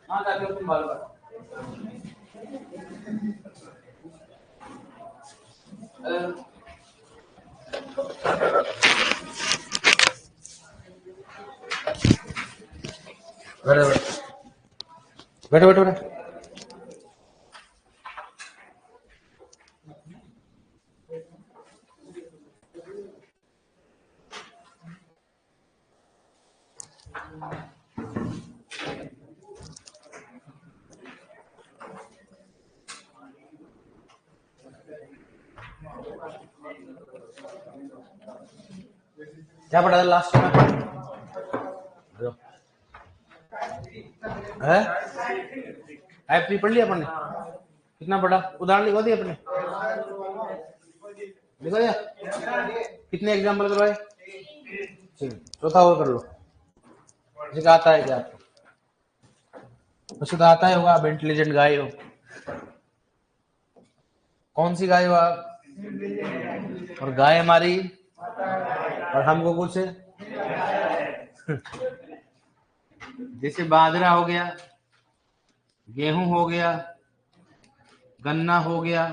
हाँ जाके तुम बाल काटो। बैठो बैठो बैठो बैठो। क्या पढ़ा था लास्ट में है? आई पढ़ लिया अपन ने? कितना पढ़ा? उदाहरण लिखवा दिया अपने? लिखवा दिया? कितने एग्जाम्पल करवाए? चौथा और कर लो। किसी का आता है क्या आपको? उसको तो आता ही होगा, आप इंटेलिजेंट गाय हो। कौन सी गाय हो आप? और गाय हमारी और हमको कुछ जैसे बाजरा हो गया, गेहूं हो गया, गन्ना हो गया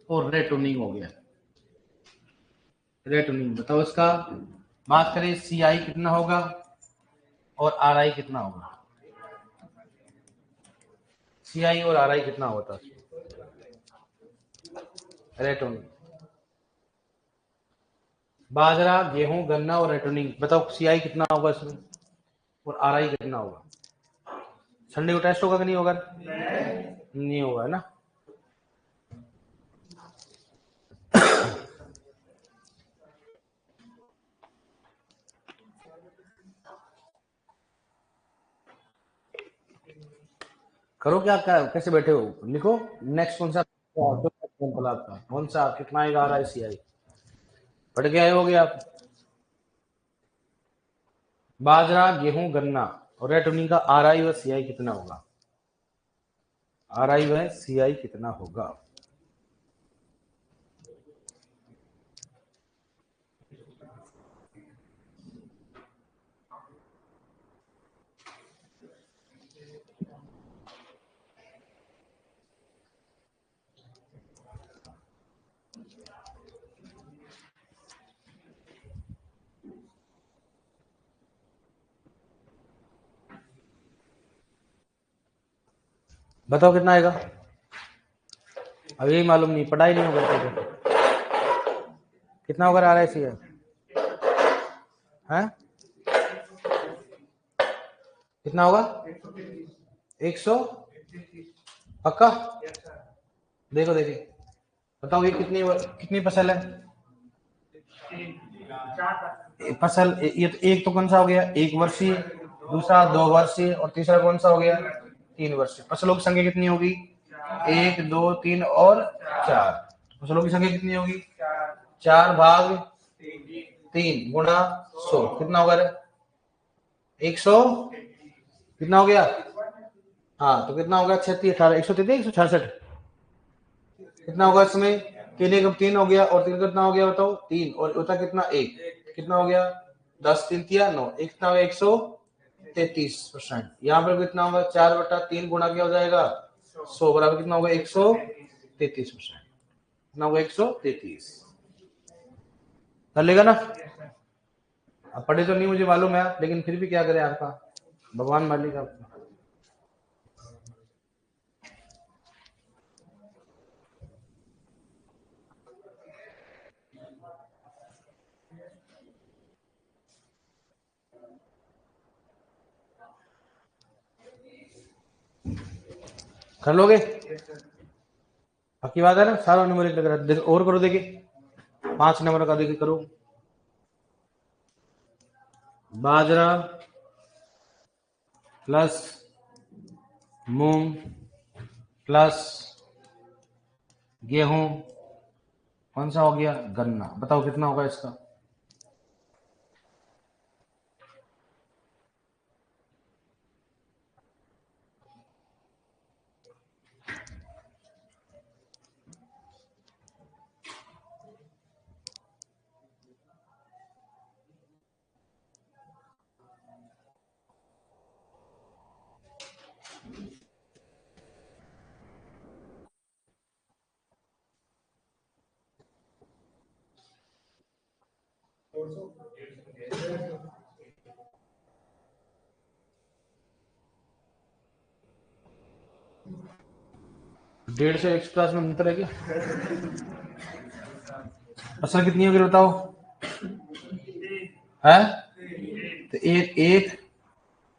और रेटुनिंग हो गया। रेटुनिंग बताओ इसका। बात करें सीआई कितना होगा और आरआई कितना होगा? सीआई और आरआई कितना होता है? रेटुनिंग, बाजरा, गेहूं, गन्ना और रेटुनिंग, बताओ सीआई कितना होगा इसमें और आरआई कितना होगा? संडे को टेस्ट होगा कि नहीं होगा? नहीं होगा, है ना? करो क्या, कैसे बैठे हो? लिखो नेक्स्ट कौन सा एग्जाम्पल आपका कौन सा, कितना आएगा आरआई सीआई? पढ़ के आए होगे आप। बाजरा, गेहूं, गन्ना और रेटुनिंग का आरआई व सीआई कितना होगा? आरआई व सीआई कितना होगा? बताओ कितना आएगा? अभी मालूम नहीं, पढ़ाई नहीं होगा तो कितना होगा आरआई सीआई? है कितना होगा? 100? पक्का? देखो देखिए, बताओ ये कितनी कितनी फसल है? फसल ये तो एक तो कौन सा हो गया? 1 वर्षीय, दूसरा 2 वर्षीय और तीसरा कौन सा हो गया? 3 वर्षीय। फसलों की संख्या कितनी होगी? 1, 2, 3 और 4। फसलों की संख्या कितनी होगी? 4/3 गुणा 100 कितना होगा? 100 कितना हो गया? हाँ तो कितना होगा? 36, 18, 133, 166 कितना होगा इसमें? केले का 3 हो गया और 3 कितना हो गया बताओ? 3 और होता कितना? 1 कितना हो गया? 10 3 किया 9, एक कितना होगा? 133%। यहाँ पर कितना होगा? 4/3 गुणा क्या हो जाएगा? 100 बराबर कितना होगा? 133%। कितना होगा? 133 कर लेगा ना? अब पढ़े तो नहीं मुझे मालूम है, लेकिन फिर भी क्या करें, आपका भगवान मालिक आपका। कर लोगे? पक्की बात है ना? सारा नंबर एक लग रहा है। और करो देखिए, 5 नंबर का देखिए करो। बाजरा प्लस मूंग प्लस गेहूं, कौन सा हो गया? गन्ना। बताओ कितना होगा इसका? डेढ़ से 150 में अंतर है क्या? असल कितनी होगी बताओ? है तो एक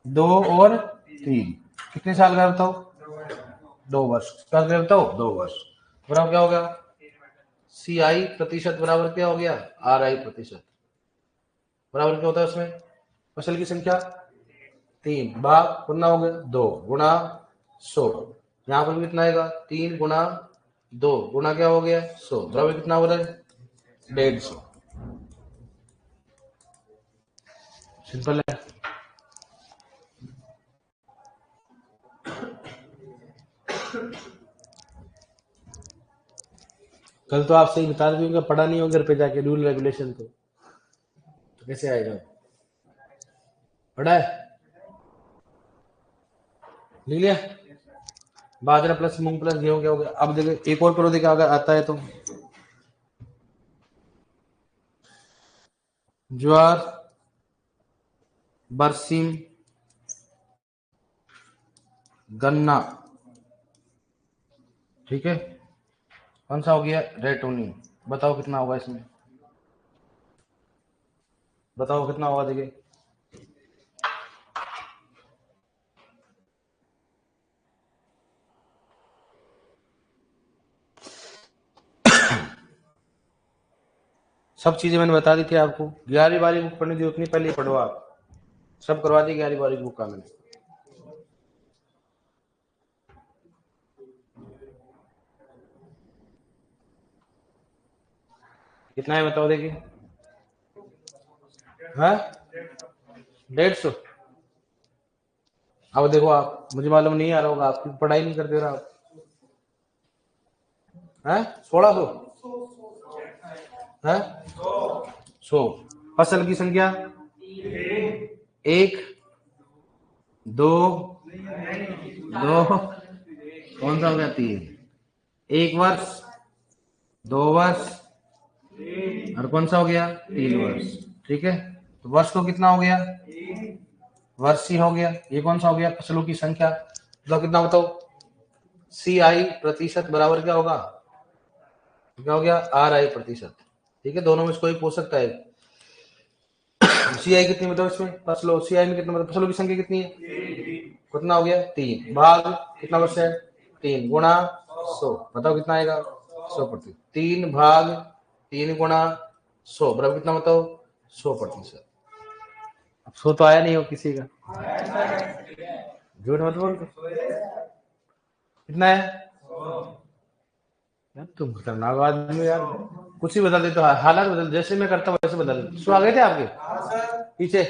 2 और 3 कितने साल का बताओ? 2 वर्ष का बताओ। 2 वर्ष बराबर क्या हो गया? सी आई प्रतिशत बराबर क्या हो गया? आर आई प्रतिशत बराबर क्या होता है उसमें? फसल की संख्या 3 भाग कितना हो गया? 2 गुणा 100। यहाँ पर भी कितना आएगा? 3 गुणा 2 गुणा क्या हो गया? 100 बराबर कितना हो रहा है? 150। सिंपल है। कल तो आपसे ही बता रही हूँ, पढ़ा नहीं हो घर पे जाके रूल रेगुलेशन तो कैसे आएगा? पढ़ा है? ले लिया? बाजरा प्लस मूंग प्लस गेहूं क्या हो गया? अब देखो एक और करो, देखा अगर आता है तो। ज्वार, बरसीम, गन्ना, ठीक है। कौन सा हो गया? रेटोनी। बताओ कितना होगा इसमें? बताओ कितना होगा? देखिए सब चीजें मैंने बता दी थी आपको। 11वीं 12वीं बुक पढ़नी थी उतनी पहले पढ़ो आप। सब करवा दी 11वीं 12वीं बुक का मैंने। कितना है बताओ देखिए? हाँ 150। अब देखो आप, मुझे मालूम नहीं आ रहा होगा, आपकी पढ़ाई नहीं करते रहा आप। है 1600 है 100। फसल की संख्या 1 2 2 कौन सा हो गया? 3। 1 वर्ष 2 वर्ष और कौन सा हो गया? 3 वर्ष, ठीक है। तो वर्ष को कितना हो गया? वर्ष ही हो गया। ये कौन सा हो गया? फसलों की संख्या। तो कितना बताओ? सी आई प्रतिशत बराबर क्या होगा? क्या हो गया? आर आई प्रतिशत, ठीक है। दोनों में से कोई पूछ सकता है। सी आई कितनी बताओ इसमें? फसलों सी आई में कितना मतलब फसलों की संख्या कितनी है? कितना हो गया? 3 भाग कितना वर्ष है? 3 गुणा 100 बताओ कितना आएगा? 100%। 3 भाग 3 गुणा 100 बराबर कितना बताओ? 100%। अब 100 तो आया नहीं हो किसी का, झूठ मत बोल। कितना है यार? तुम खतरनाक आदमी यार, कुछ ही बदल देते हो, हालात बदल, जैसे मैं करता हूँ वैसे बदल देते। सो आ गए थे आपके पीछे?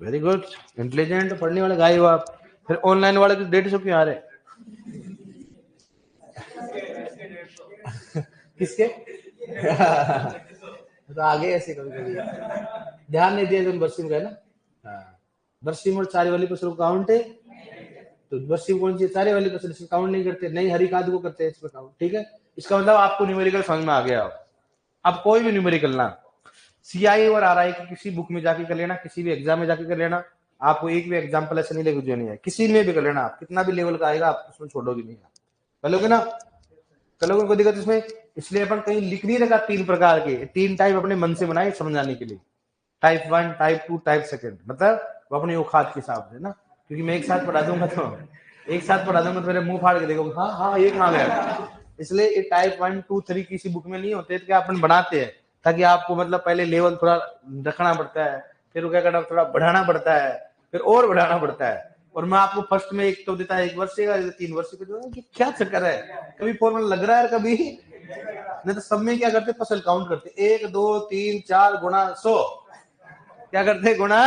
वेरी गुड, इंटेलिजेंट, पढ़ने वाले गाय हो आप। फिर ऑनलाइन वाले 150 क्यों आ रहे? किसके? तो आगे ऐसे कभी कभी ध्यान नहीं दिया। तुम बरसीम गए ना? हाँ, बरसीम और चारे वाली फसल काउंट है। तो बरसीम कौन सी? चारे वाली फसल, इसमें काउंट नहीं करते। नहीं, हरी खाद को करते हैं इसमें काउंट, ठीक है। इसका मतलब आपको न्यूमेरिकल समझ में आ गया। अब कोई भी न्यूमेरिकल ना सीआई और आरआई की किसी बुक में जाके कर लेना, किसी भी एग्जाम में जाके कर लेना। आपको एक भी एग्जाम्पल ऐसे नहीं लेके जो नहीं है, किसी में भी कर लेना। आप कितना भी लेवल का आएगा आप उसमें छोड़ोगे नहीं। करोगे ना? करोगे, कोई दिक्कत इसमें? इसलिए अपन कहीं लिख नहीं रखा 3 प्रकार के, 3 टाइप अपने मन से बनाए समझाने के लिए। टाइप 1, टाइप 2, टाइप सेकंड, मतलब वो अपने औकात के हिसाब से ना। क्योंकि मैं एक साथ पढ़ा दूंगा तो मेरे मुंह फाड़ के देखोगे, हाँ हाँ ये कहाँ गया। इसलिए ये टाइप 1, 2, 3 किसी बुक में नहीं होते, तो क्या अपन बनाते हैं ताकि आपको मतलब पहले लेवल थोड़ा रखना पड़ता है, फिर क्या करना, थोड़ा बढ़ाना पड़ता है, फिर और बढ़ाना पड़ता है। और मैं आपको फर्स्ट में एक तो देता है 1 वर्ष का, 3 वर्ष का, क्या चक्कर है? कभी फॉर्मूला लग रहा है, कभी नहीं। तो सब में क्या करते? फसल काउंट करते, 1 2 3 4 गुणा 100 क्या करते? गुणा।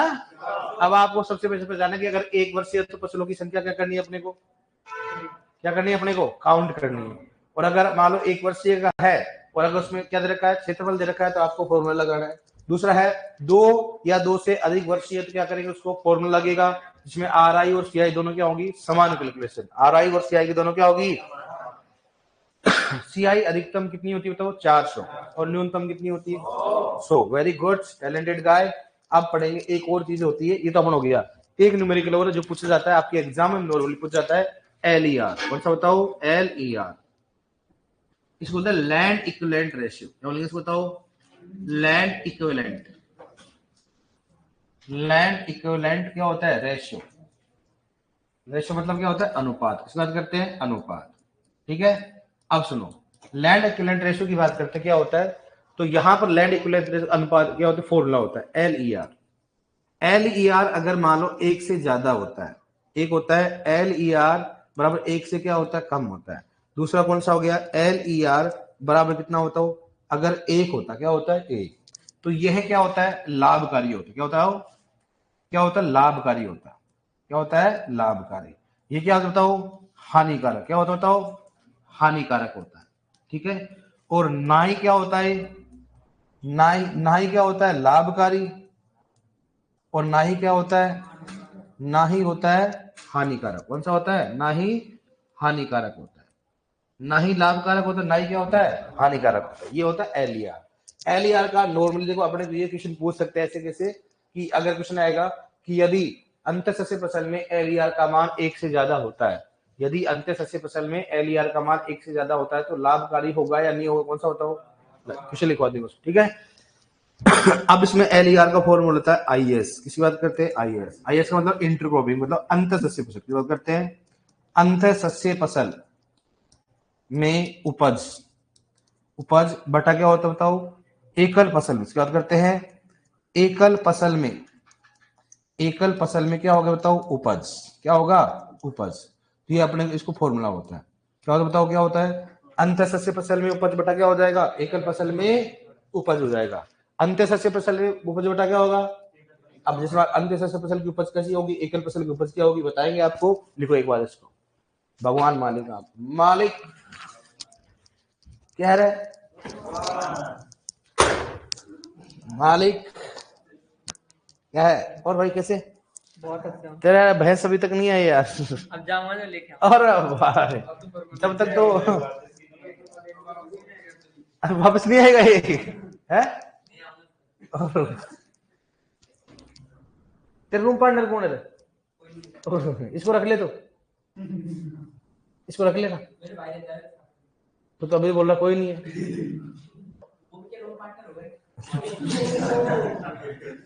अब आपको सबसे पहले जाना कि अगर 1 वर्षीय तो फसलों की संख्या क्या करनी है अपने को? क्या करनी है अपने को? काउंट करनी है। और अगर मान लो 1 वर्षीय का है और अगर उसमें क्या दे रखा है? क्षेत्रफल दे रखा है, तो आपको फॉर्मूला लगाना है। दूसरा है 2 या 2 से अधिक वर्षीय, तो क्या करेंगे? उसको फॉर्मूला लगेगा जिसमें आर और सी दोनों क्या होगी? समान कैलकुलेशन। आर और सी दोनों क्या होगी? सीआई अधिकतम कितनी होती है बताओ? 400 और न्यूनतम कितनी होती है? 100। Very good, talented guy. अब पढ़ेंगे एक और चीज होती है, ये तो अपन हो गया एक न्यूमेरिकल और जो पूछा जाता है आपके एग्जाम में नॉर्मली पूछा जाता है एलईआर। कौन सा बताओ? एलईआर। इसको बोलते हैं लैंड इक्विवेलेंट रेशियो। क्या बोलेंगे इसको बताओ? Land equivalent. लैंड इक्विवेलेंट क्या होता है? रेशियो। रेशियो मतलब क्या होता है? अनुपात। किसकी बात करते हैं? अनुपात। ठीक है, अब सुनो, लैंड इक्विवेलेंट रेशियो की बात करते हैं क्या होता है। तो यहां पर लैंड इक्विवेलेंट अनुपात क्या होता है? फॉर्मूला होता है एलईआर। एलईआर अगर मान लो एक से ज्यादा होता है, एक होता है एलईआर बराबर एक से क्या होता है? कम होता है। दूसरा कौन सा हो गया? एलईआर बराबर कितना होता हो? अगर एक होता, क्या होता है? एक। तो यह क्या होता है? लाभकारी होता है। क्या होता है? क्या होता है? लाभकारी होता है। क्या होता है? लाभकारी। ये क्या होता हो? हानिकारक। क्या होता हो? हानिकारक होता है। ठीक है, और नाई क्या होता है? नाई नाई क्या होता है? लाभकारी। और ना ही क्या होता है? ना ही होता है हानिकारक। कौन सा होता है? ना ही हानिकारक होता है। ना ही लाभकारक होता है, ना ही क्या होता है? हानिकारक होता है। ये होता है एलईआर। एलईआर का नॉर्मली देखो अपने ये क्वेश्चन पूछ सकते हैं ऐसे कैसे कि अगर क्वेश्चन आएगा कि यदि अंतःसस्य फसल में एलईआर का मान एक से ज्यादा होता है, यदि अंतःसस्य फसल में एलईआर का मान एक से ज्यादा होता है तो लाभकारी होगा या नहीं होगा? कौन सा होता हो? क्वेश्चन लिखवा देंगे। ठीक है, अब इसमें एलईआर का फॉर्मूला होता है आईएस। किसकी बात करते हैं? आईएस। आईएस का मतलब इंटरक्रॉपिंग, मतलब अंतःसस्य फसल की बात करते हैं। अंतःसस्य फसल में उपज, उपज बटा क्या होता है बताओ? एकल फसल में। इसकी बात करते हैं एकल फसल में। एकल फसल में क्या होगा बताओ? उपज। क्या होगा? उपज। तो ये अपने इसको फॉर्मूला होता है। क्या होता है बताओ? क्या होता है? अंतःसस्य फसल में उपज बटा क्या हो जाएगा? एकल फसल में उपज हो जाएगा। अंतःसस्य फसल में उपज बटा क्या होगा? अब जिस बार अंतःसस्य फसल की उपज कैसी होगी? एकल फसल की उपज क्या होगी बताएंगे आपको। लिखो एक बार इसको। भगवान मालिक, आप मालिक क्या है? मालिक क्या है? और भाई कैसे? बहुत अच्छा। तेरा भैंस अभी तक नहीं आई यार। अब जाऊंगा जो लेके और भाई तब तक तो वापस नहीं आएगा ये है। तेरे रूम पार्टनर कौन है? इसको रख ले, तो इसको रख लेना। तो अभी बोल रहा कोई नहीं है।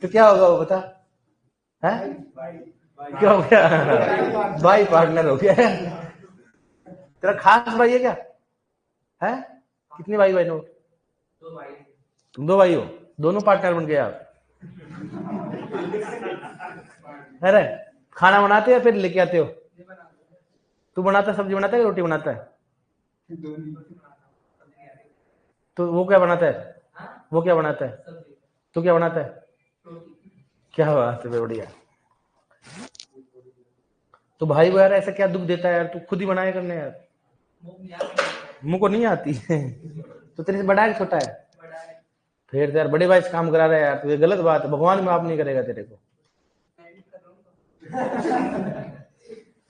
तो क्या होगा वो बता? है क्या हो गया? भाई पार्टनर हो गया। तेरा खास भाई है क्या? है कितने भाई बहन हो? तुम दो भाई हो, दोनों पार्टनर बन गए आप। अरे खाना बनाते हो फिर लेके आते हो? तू बनाता है? सब्जी बनाता है? रोटी बनाता है? तो वो क्या बनाता है? वो क्या बनाता है? तू क्या बनाता है? क्या बात है, बढ़िया। तो भाई को यार ऐसा क्या दुख देता है यार? तू खुद ही बनाया करने यार। मुंह को नहीं आती है। तो तेरे से बड़ा है छोटा है? फिर यार बड़े भाई से काम करा रहा है यार, तो ये गलत बात है। भगवान माफ नहीं करेगा तेरे को।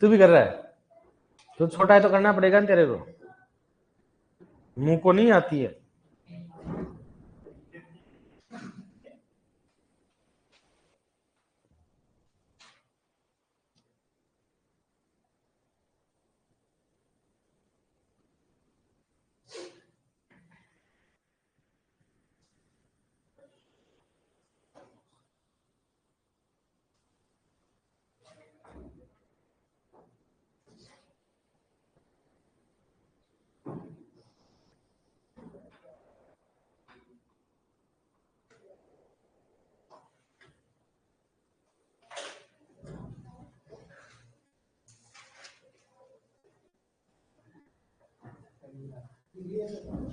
तू भी कर रहा है तो छोटा है तो करना पड़ेगा ना तेरे को। मुंह को नहीं आती है।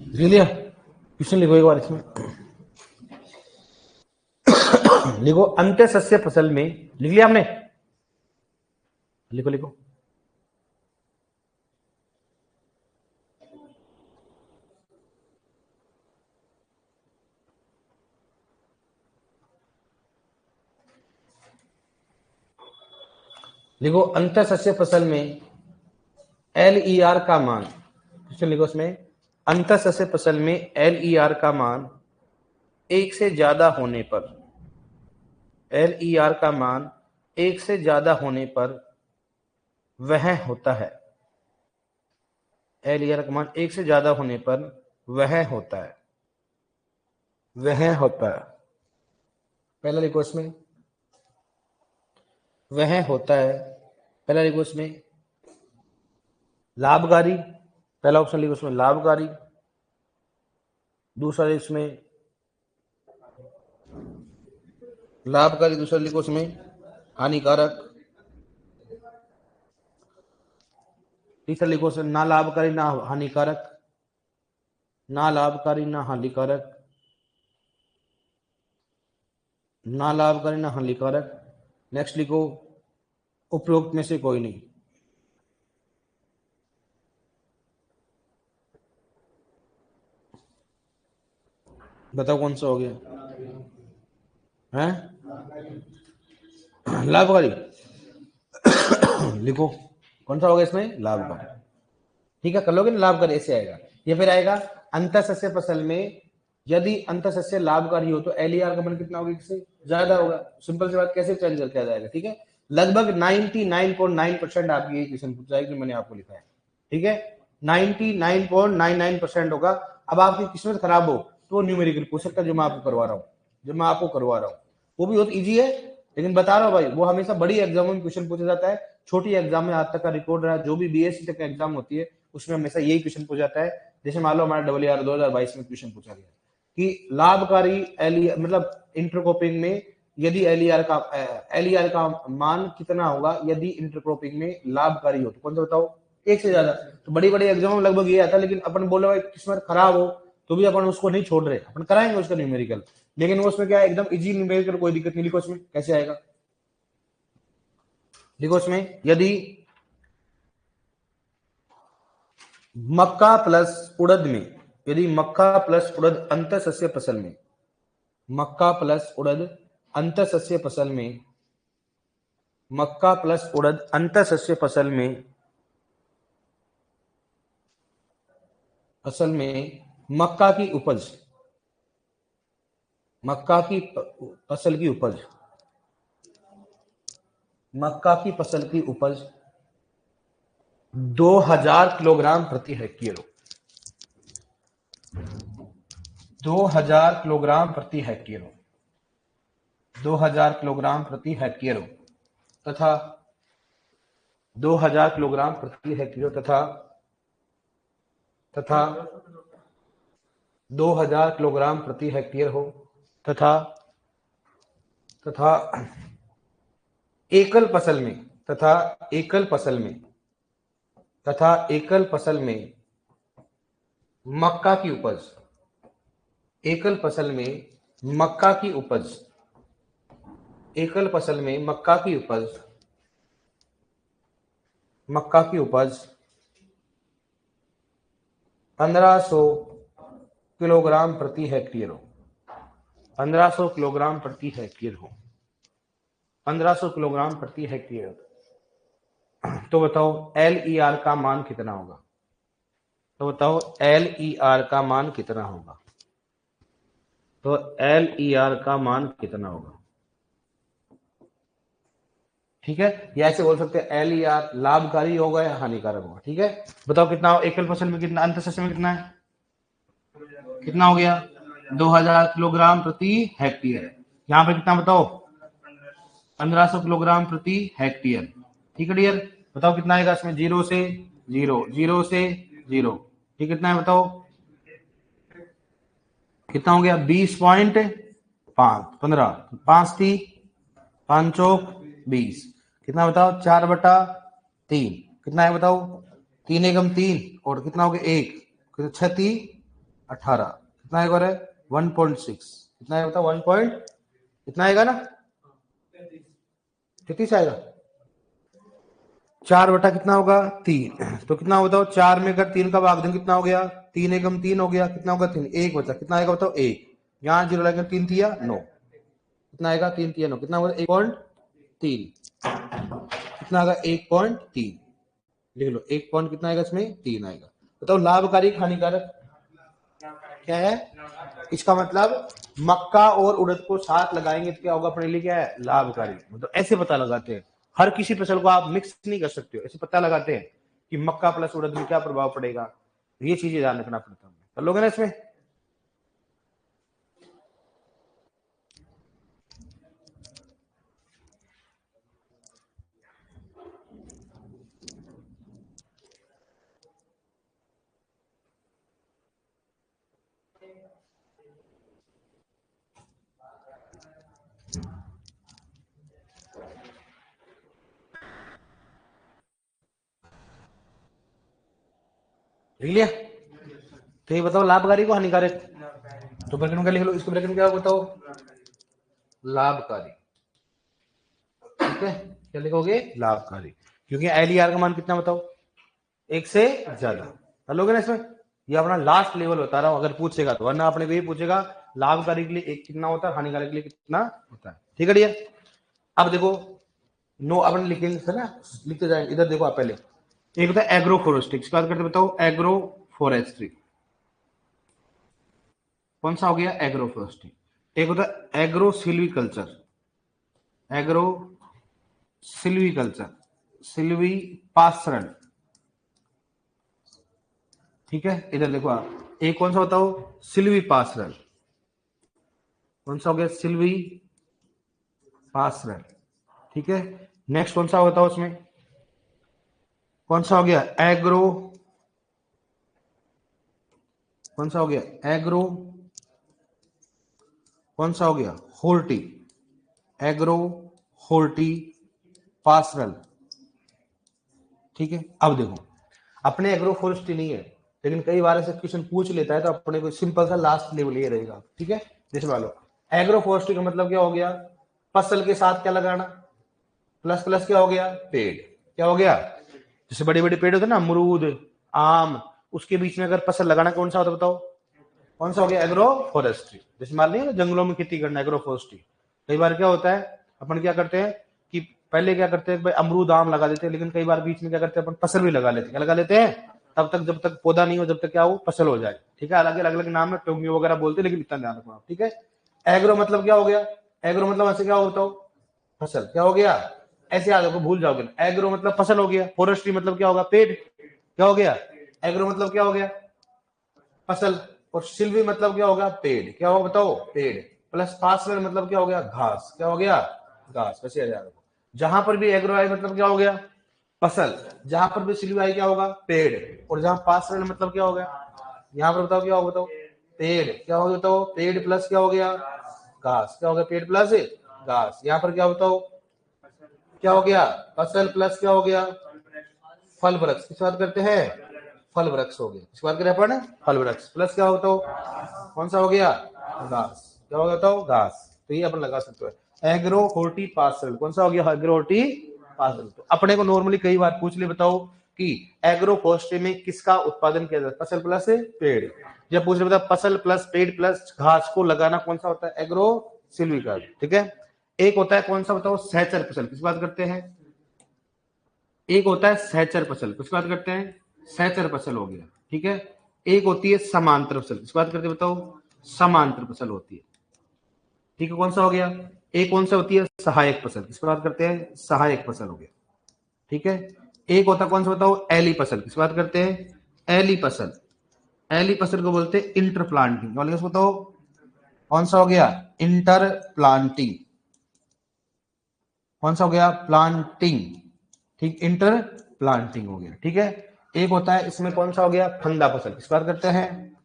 लिख लिया? क्वेश्चन लिखो एक बार इसमें। लिखो अंत्यसस्य फसल में। लिख लिया आपने? लिखो लिखो। लिखो अंतःसस्य फसल में एलईआर का मान। क्वेश्चन लिखो उसमें अंतःसस्य फसल में LER का मान 1 से ज्यादा होने पर, LER का मान 1 से ज्यादा होने पर वह होता है, LER का मान 1 से ज्यादा होने पर वह होता है, वह होता है। पहला लिखो इसमें वह होता है, पहला लिखो इसमें लाभकारी, पहला ऑप्शन लिखो इसमें लाभकारी, दूसरा इसमें लाभकारी, दूसरा लिखो इसमें हानिकारक, तीसरा लिखो इसमें ना लाभकारी ना हानिकारक, ना लाभकारी ना हानिकारक, ना लाभकारी ना हानिकारक। नेक्स्ट लिखो उपरोक्त में से कोई नहीं। बताओ कौन सा हो गया है? लाभकारी लिखो कौन सा होगा इसमें, लाभकारी। ठीक है, कर लोगे ना, लाभकारी ऐसे आएगा। ये फिर आएगा अंतःसस्य फसल में यदि अंतःसस्य लाभकारी हो तो LER का मान कितना होगा, इससे ज्यादा होगा। सिंपल सी बात, कैसे चेंज करके आ जाएगा। ठीक है, लगभग 99.9% आपकी यही क्वेश्चन पूछा है कि मैंने आपको लिखा है। ठीक है, 99.99% होगा। अब आपकी किस्मत खराब हो तो न्यूमेरिकल पूछ सकता है, जो मैं आपको करवा रहा हूँ, वो भी बहुत ईजी है। लेकिन बता रहा हूँ भाई, वो हमेशा बड़ी एग्जाम में क्वेश्चन पूछा जाता है, छोटी एग्जाम में आज तक का रिकॉर्ड रहा, जो भी BSc तक एग्जाम होती है उसमें हमेशा यही क्वेश्चन पूछा जाता है। जैसे मान लो हमारा WR 2022 में क्वेश्चन पूछा गया कि लाभकारी मतलब इंटरक्रॉपिंग में यदि LER का मान कितना होगा यदि इंटरक्रॉपिंग में लाभकारी हो, तो कौन सा बताओ, 1 से ज्यादा। तो बड़ी बड़ी एग्जाम में लगभग ये आता है। लेकिन अपन बोले भाई किस्मत खराब हो तो भी अपन उसको नहीं छोड़ रहे, अपन कराएंगे उसका न्यूमेरिकल। लेकिन वो उसमें क्या है, एकदम इजी न्यूमेरिकल, कोई दिक्कत नहीं। लिखो उसमें कैसे आएगा, लिखो उसमें यदि मक्का प्लस उड़द में, यदि मक्का प्लस उड़द अंतःसस्य फसल में, मक्का प्लस उड़द अंतःसस्य फसल में, मक्का प्लस उड़द अंतःसस्य फसल में, असल में मक्का की उपज, मक्का की फसल की उपज, मक्का की फसल की उपज 2000 किलोग्राम प्रति हेक्टेयर, 2000 किलोग्राम प्रति हेक्टेयर, 2000 किलोग्राम प्रति हेक्टेयर तथा 2000 किलोग्राम प्रति हेक्टेयर तथा 2000 किलोग्राम प्रति हेक्टेयर हो तथा एकल फसल में, तथा एकल फसल में मक्का की उपज, एकल फसल में मक्का की उपज, एकल फसल में मक्का की उपज, मक्का की उपज 1500 किलोग्राम प्रति हेक्टेयर हो, 1500 किलोग्राम प्रति हेक्टेयर हो, 1500 किलोग्राम प्रति हेक्टेयर। तो बताओ LER का मान कितना होगा, तो बताओ LER का मान कितना होगा, तो LER का मान कितना होगा। ठीक है, या ऐसे बोल सकते हैं LER लाभकारी होगा या हानिकारक होगा। ठीक है, बताओ कितना हो, एकल फसल में कितना, अंतःसस्य में कितना है, कितना हो गया 2000 किलोग्राम प्रति हेक्टेयर। यहाँ पे कितना बताओ 1500 किलोग्राम प्रति हेक्टेयर। ठीक है डियर, बताओ कितना आएगा इसमें, 0 से 0, 0 से 0। ठीक, कितना है बताओ, कितना हो गया 20.5, 15, 5 थी 5 चौक 20, कितना बताओ 4/3, कितना है बताओ 3 एकम 3 और कितना हो गया 1, 6 3 18, कितना है 1.6, कितना है बताओ 1. कितना आएगा ना 33 आएगा, 4 बटा कितना होगा 3, तो कितना बताओ 4 में अगर 3 का भाग दें कितना हो गया 3 एकम 3 हो गया, कितना होगा 3, 1 बचा, कितना आएगा बताओ 1, यहाँ 0 लगेगा 3 थिया 9, कितना आएगा 3 थिया 9, कितना होगा 1.3, कितना आएगा 1.3, लिख लो 1 पॉइंट कितना आएगा इसमें 3 आएगा। बताओ लाभकारी हानिकारक, क्या है? इसका मतलब मक्का और उड़द को साथ लगाएंगे तो क्या होगा अपने लिए? क्या है? लाभकारी। मतलब ऐसे पता लगाते हैं, हर किसी फसल को आप मिक्स नहीं कर सकते हो, ऐसे पता लगाते हैं कि मक्का प्लस उड़द में क्या प्रभाव पड़ेगा। ये चीजें ध्यान रखना पड़ता है। कर लोगे ना इसमें? लिख लिया? तो ये बताओ लाभकारी को हानिकारक? तो ब्रैकेट में क्या लिख लो? इसको ब्रैकेट में क्या बताओ? लाभकारी। ठीक है, क्या लिखोगे? लाभकारी। क्योंकि LER का मान कितना बताओ? 1 से ज्यादा। कर लोगे ना इसमें? ये अपना लास्ट लेवल बता रहा हूं, अगर पूछेगा तो, वरना अपने को ये पूछेगा लाभकारी के लिए एक कितना होता है, हानिकारक के लिए कितना होता है। ठीक है डियर? अब देखो, नो अपन लिखेंगे ना, लिखते जाएंगे। इधर देखो आप, पहले एक होता है एग्रो फॉरेस्ट्री, इसके बाद करते बताओ एग्रो फॉरेस्ट्री। कौन सा हो गया? Agro forestry. एक होता है agro silviculture, agro silviculture, silvipastoral. ठीक है, इधर देखो आप, एक कौन सा बताओ? सिल्वी पासरल। कौन सा हो गया? सिल्वी पासरल। ठीक है, नेक्स्ट कौन सा बताओ उसमें? कौन सा हो गया? एग्रो, कौन सा हो गया? एग्रो, कौन सा हो गया? होर्टी, एग्रो होर्टी पासरल। ठीक है, अब देखो, अपने एग्रो फॉरेस्ट्री नहीं है, लेकिन कई बार ऐसे क्वेश्चन पूछ लेता है तो अपने को सिंपल सा लास्ट लेवल ये रहेगा। ठीक है, जैसे मान लो एग्रो फॉरेस्ट्री का मतलब क्या हो गया? फसल के साथ क्या लगाना, प्लस प्लस क्या हो गया? पेड़। क्या हो गया? जैसे बड़े बड़े पेड़ होते हैं ना, अमरूद, आम, उसके बीच में अगर फसल लगाना, कौन सा होता है बताओ? कौन सा हो गया? Agro forestry. जैसे मान लिया जंगलों में खेती करना, एग्रो फॉरेस्ट्री। कई बार क्या होता है, अपन क्या करते हैं कि पहले क्या करते हैं भाई, अमरूद आम लगा देते हैं, लेकिन कई बार बीच में क्या करते हैं अपन? फसल भी लगा लेते हैं। क्या लगा लेते हैं? तब तक जब तक पौधा नहीं हो, जब तक क्या हो? फसल हो जाए। ठीक है, अलग अलग नाम है, टोंगियो वगैरह बोलते हैं, लेकिन इतना ध्यान रखना। ठीक है, एग्रो मतलब क्या हो गया? एग्रो मतलब ऐसे क्या होता हो? फसल। क्या हो गया? ऐसे याद रखो, भूल जाओगे ना। एग्रो मतलब फसल हो गया, फॉरेस्ट्री मतलब क्या होगा? पेड़। क्या हो गया? एग्रो मतलब क्या हो गया? फसल। और सिल्वी मतलब क्या होगा? पेड़। क्या होगा बताओ? पेड़। प्लस पासरल मतलब क्या हो गया? घास। क्या हो गया? घास। वैसे याद रखो, जहां पर भी एग्रो आई मतलब क्या हो गया? फसल। जहां पर भी सिल्वी आई क्या होगा? पेड़। और जहां पासरल मतलब क्या हो गया? यहाँ पर बताओ क्या होगा? बताओ, पेड़। क्या होगा बताओ? पेड़ प्लस क्या हो गया? घास। क्या हो गया? पेड़ प्लस घास। यहाँ पर क्या बताओ? क्या हो गया? फसल प्लस क्या हो गया? फल वृक्ष। किस बात करते हैं? फल वृक्ष हो गया। किस बात करें अपन? फल वृक्ष। प्लस क्या होता हो? कौन सा हो गया? घास। क्या हो गया बताओ? घास। तो ये अपन लगा सकते हो, एग्रो होर्टी पासरल। कौन सा हो गया? एग्रो होर्टी पासरल। तो अपने को नॉर्मली कई बार पूछ ले, बताओ कि एग्रो फॉरेस्ट्री में किसका उत्पादन किया जाता है? फसल प्लस पेड़। जब पूछ ले बता फसल प्लस पेड़ प्लस घास को लगाना, कौन सा होता है? Agro silviculture. ठीक है, एक होता है कौन सा बताओ? सहचर फसल। किस बात करते हैं? एक होता है सहचर फसल। किस बात करते हैं? सहचर फसल हो गया। ठीक है, एक होती है समांतर फसल। किस बात करते हैं बताओ? समांतर फसल होती है। ठीक है, कौन सा हो गया? एक कौन सा होती है? सहायक फसल। किस बात करते हैं? सहायक फसल हो गया। ठीक है, एक होता कौन सा बताओ? एली फसल। किस बात करते हैं? एली फसल। एली फसल को बोलते हैं इंटर प्लांटिंग। बताओ कौन सा हो गया? Inter planting. कौन सा हो गया? प्लांटिंग। ठीक, इंटर प्लांटिंग हो गया। ठीक है, एक होता है इसमें कौन सा हो गया? फंदा फसल। किस बात करते हैं?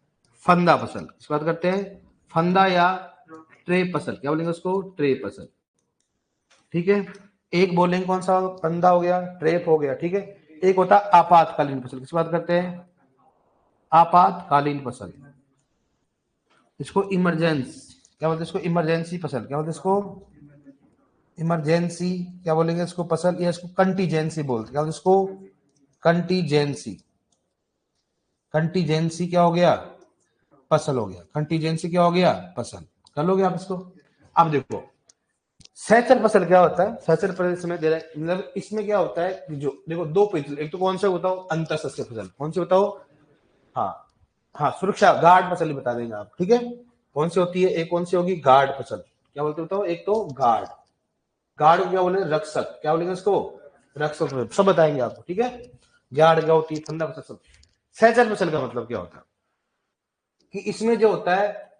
फंदा फसल। किस बात करते हैं? फंदा या ट्रे फसल। क्या बोलेंगे उसको? ट्रे फसल। ठीक है, एक बोलेंगे कौन सा? फंदा हो गया, ट्रेप हो गया। ठीक है, एक होता है आपातकालीन फसल। किस बात करते हैं? आपातकालीन फसल। इसको इमरजेंसी क्या बोलते हैं? इसको इमरजेंसी फसल। क्या बोलते हैं इसको? इमरजेंसी। क्या बोलेंगे इसको? फसल। या इसको कंटीजेंसी बोलते। क्या बोलते इसको? कंटीजेंसी। कंटीजेंसी क्या हो गया? फसल हो गया। कंटीजेंसी क्या हो गया? फसल। कर लोगे आप इसको? अब देखो सहचर फसल क्या होता है? सहचर फसल इसमें दे रहा है, मतलब इसमें क्या होता है कि जो देखो दो फसल, एक तो कौन सा बताओ? अंतर सस्य फसल। कौन से बताओ? हाँ, हाँ सुरक्षा गार्ड फसल बता देंगे आप, ठीक है। कौन सी होती है, एक कौन सी होगी, गार्ड फसल। क्या बोलते बताओ, एक तो गार्ड, गार्ड क्या बोले, रक्षक, क्या बोलेंगे इसको, रक्षक, सब बताएंगे आपको, ठीक है। गार्ड क्या होती है, ठंडा फसल सब। सहचर फसल का मतलब क्या होता है कि इसमें जो होता है,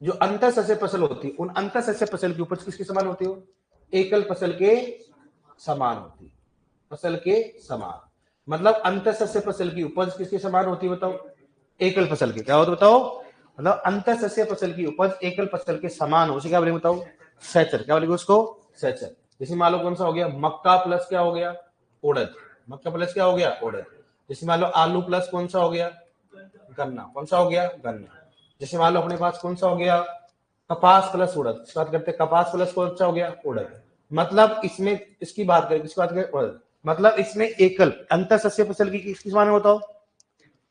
जो अंतर सस्य फसल होती है, उन अंतर सस्य फसल की उपज किसके समान होती हो, एकल फसल के समान होती है, फसल के समान। मतलब अंतर सस्य फसल की उपज किसके समान होती है बताओ, एकल फसल के। क्या होता है बताओ, मतलब अंतर सस्य फसल की उपज एकल फसल के समान हो, उसे क्या बोलेंगे बताओ, सहचर। क्या बोलेंगे उसको, सहचर। जैसे मान लो कौन सा हो गया, मक्का प्लस क्या हो गया, उड़द। मक्का प्लस क्या हो गया, उड़द। जैसे मान लो आलू प्लस कौन सा हो गया, गन्ना। कौन सा हो गया, गन्ना। जैसे मान लो अपने पास कौन सा हो गया, कपास प्लस उड़द। बात करते हैं कपास प्लस कौन सा हो गया, उड़द। मतलब इसमें इसकी बात करें, किसकी बात करें, उड़द। मतलब इसमें एकल अंतर सस्य फसल की किसकी समान है बताओ,